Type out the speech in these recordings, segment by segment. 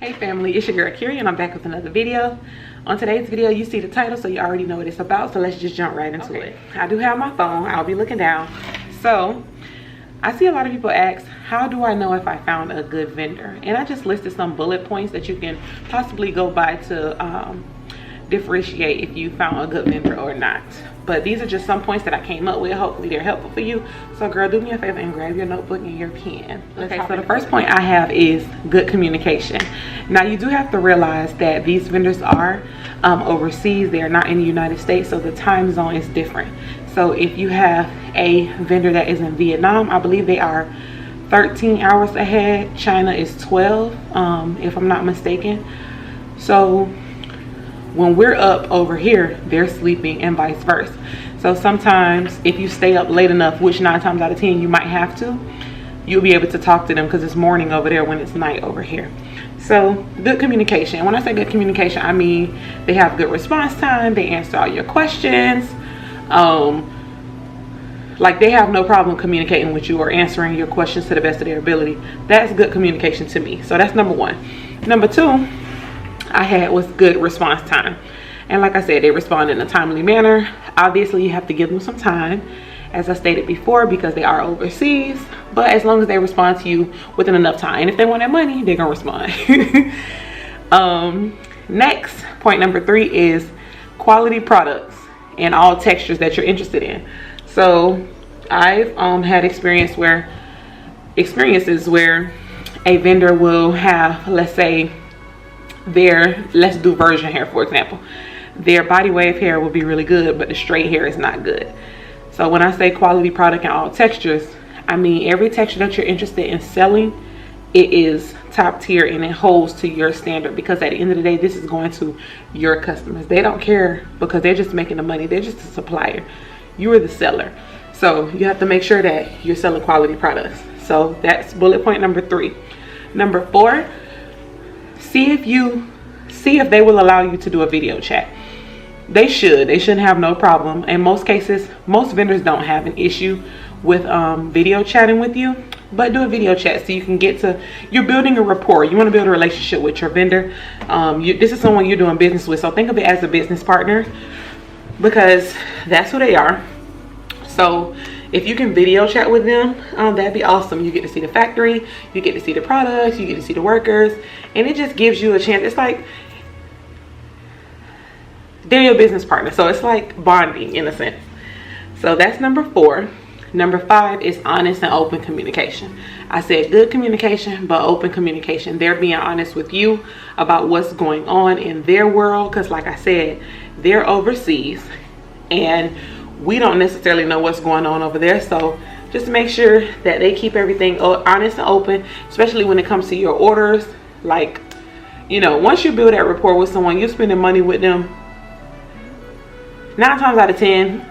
Hey family, it's your girl Kiri and I'm back with another video. On today's video, you see the title, so you already know what it's about, so let's just jump right into it. I do have my phone, I'll be looking down. So I see a lot of people ask, how do I know if I found a good vendor? And I just listed some bullet points that you can possibly go by to differentiate if you found a good vendor or not. But these are just some points that I came up with. Hopefully they're helpful for you. So girl, do me a favor and grab your notebook and your pen. Okay, so the first point I have is good communication. Now you do have to realize that these vendors are overseas. They are not in the United States, so the time zone is different. So if you have a vendor that is in Vietnam, I believe they are 13 hours ahead. China is 12, if I'm not mistaken. So when we're up over here, they're sleeping and vice versa. So sometimes if you stay up late enough, which 9 times out of 10 you might have to, you'll be able to talk to them because it's morning over there when it's night over here. So good communication. When I say good communication, I mean they have good response time, they answer all your questions, like they have no problem communicating with you or answering your questions to the best of their ability. That's good communication to me. So that's number one. Number two I had was good response time. And like I said, they respond in a timely manner. Obviously you have to give them some time, as I stated before, because they are overseas, but as long as they respond to you within enough time, and if they want their money, they're gonna respond. Next, point number 3 is quality products and all textures that you're interested in. So I've had experiences where a vendor will have, let's say, let's do virgin hair for example. Their body wave hair will be really good, but the straight hair is not good. So when I say quality product and all textures, I mean every texture that you're interested in selling, it is top tier and it holds to your standard, because at the end of the day, this is going to your customers. They don't care because they're just making the money. They're just a supplier. You are the seller. So you have to make sure that you're selling quality products. So that's bullet point number 3. Number 4, see if they will allow you to do a video chat. They shouldn't have no problem. In most cases, most vendors don't have an issue with video chatting with you, but do a video chat so you can you're building a rapport. You want to build a relationship with your vendor. This is someone you're doing business with, so think of it as a business partner, because that's who they are. So if you can video chat with them, that'd be awesome. You get to see the factory, you get to see the products, you get to see the workers, and it just gives you a chance. It's like they're your business partner, so it's like bonding in a sense. So that's number 4. Number 5 is honest and open communication. I said good communication, but open communication. They're being honest with you about what's going on in their world, because like I said, they're overseas and we don't necessarily know what's going on over there. So just make sure that they keep everything honest and open, especially when it comes to your orders. Like, you know, once you build that rapport with someone, you're spending money with them, 9 times out of 10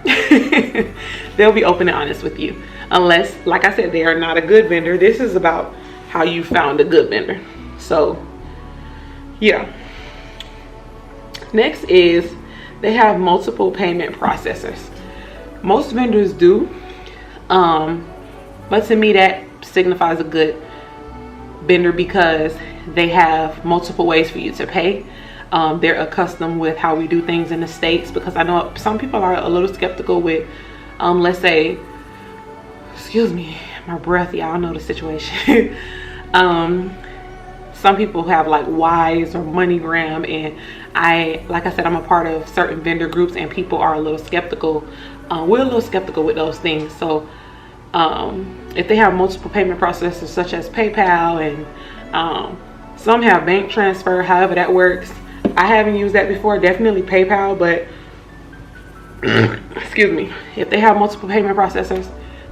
they'll be open and honest with you, unless, like I said, they are not a good vendor. This is about how you found a good vendor. So yeah. Next is they have multiple payment processors. Most vendors do, but to me that signifies a good vendor because they have multiple ways for you to pay. They're accustomed with how we do things in the States, because I know some people are a little skeptical with, let's say, excuse me, my breath, y'all know the situation. Some people have like Wise or MoneyGram, and like I said, I'm a part of certain vendor groups and people are a little skeptical. We're a little skeptical with those things. So if they have multiple payment processors such as PayPal, and some have bank transfer, however that works. I haven't used that before, definitely PayPal, but excuse me, if they have multiple payment processors,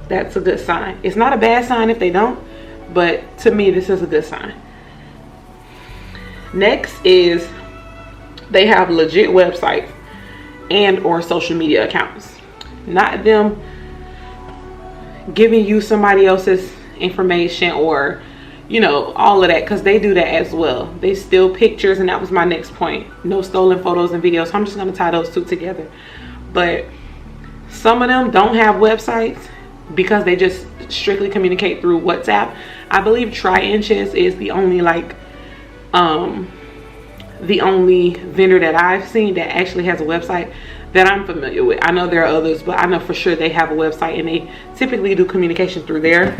that's a good sign. It's not a bad sign if they don't, but to me this is a good sign. Next is they have legit websites and or social media accounts, not them giving you somebody else's information or, you know, all of that, because they do that as well. They steal pictures, and that was my next point. No stolen photos and videos. So I'm just going to tie those two together. But some of them don't have websites because they just strictly communicate through WhatsApp. I believe Tri-Inches is the only like the only vendor that I've seen that actually has a website that I'm familiar with. I know there are others, but I know for sure they have a website and they typically do communication through there.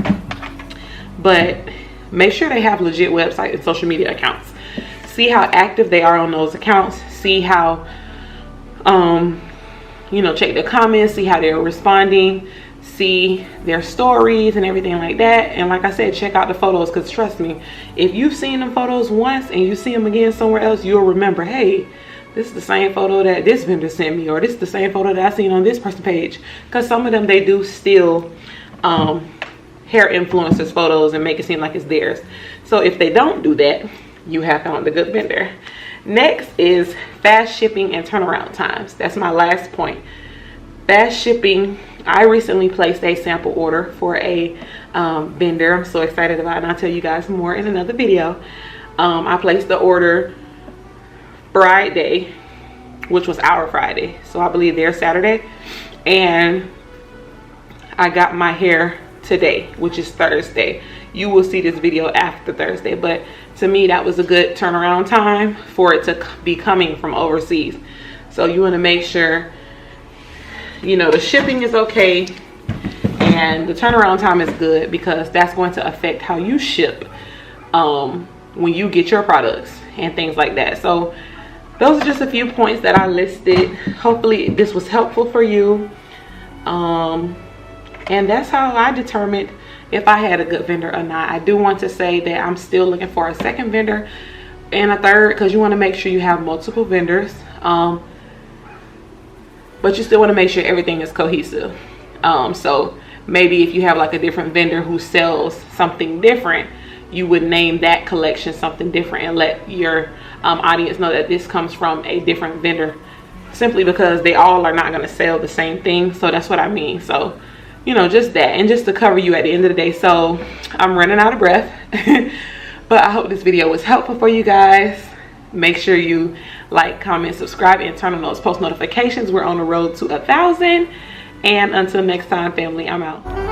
But make sure they have legit website and social media accounts. See how active they are on those accounts. See how, you know, check the comments, see how they're responding, see their stories and everything like that. And like I said, check out the photos, because trust me, if you've seen them photos once and you see them again somewhere else, you'll remember, hey, this is the same photo that this vendor sent me, or this is the same photo that I seen on this person's page. Because some of them, they do steal hair influencers photos and make it seem like it's theirs. So if they don't do that, you have found a good vendor. Next is fast shipping and turnaround times. That's my last point. Fast shipping. I recently placed a sample order for a vendor. I'm so excited about it, and I'll tell you guys more in another video. I placed the order Friday, which was our Friday, so I believe their Saturday, and I got my hair today, which is Thursday. You will see this video after Thursday, but to me that was a good turnaround time for it to be coming from overseas. So you want to make sure, you know, the shipping is okay and the turnaround time is good, because that's going to affect how you ship when you get your products and things like that. So those are just a few points that I listed. Hopefully this was helpful for you. And that's how I determined if I had a good vendor or not. I do want to say that I'm still looking for a second vendor and a third, because you want to make sure you have multiple vendors. But you still want to make sure everything is cohesive. So maybe if you have like a different vendor who sells something different, you would name that collection something different and let your audience know that this comes from a different vendor, simply because they all are not going to sell the same thing. So that's what I mean. So, you know, just that, and just to cover you at the end of the day. So I'm running out of breath. But I hope this video was helpful for you guys. Make sure you like, comment, subscribe, and turn on those post notifications. We're on the road to 1,000. And until next time, family, I'm out.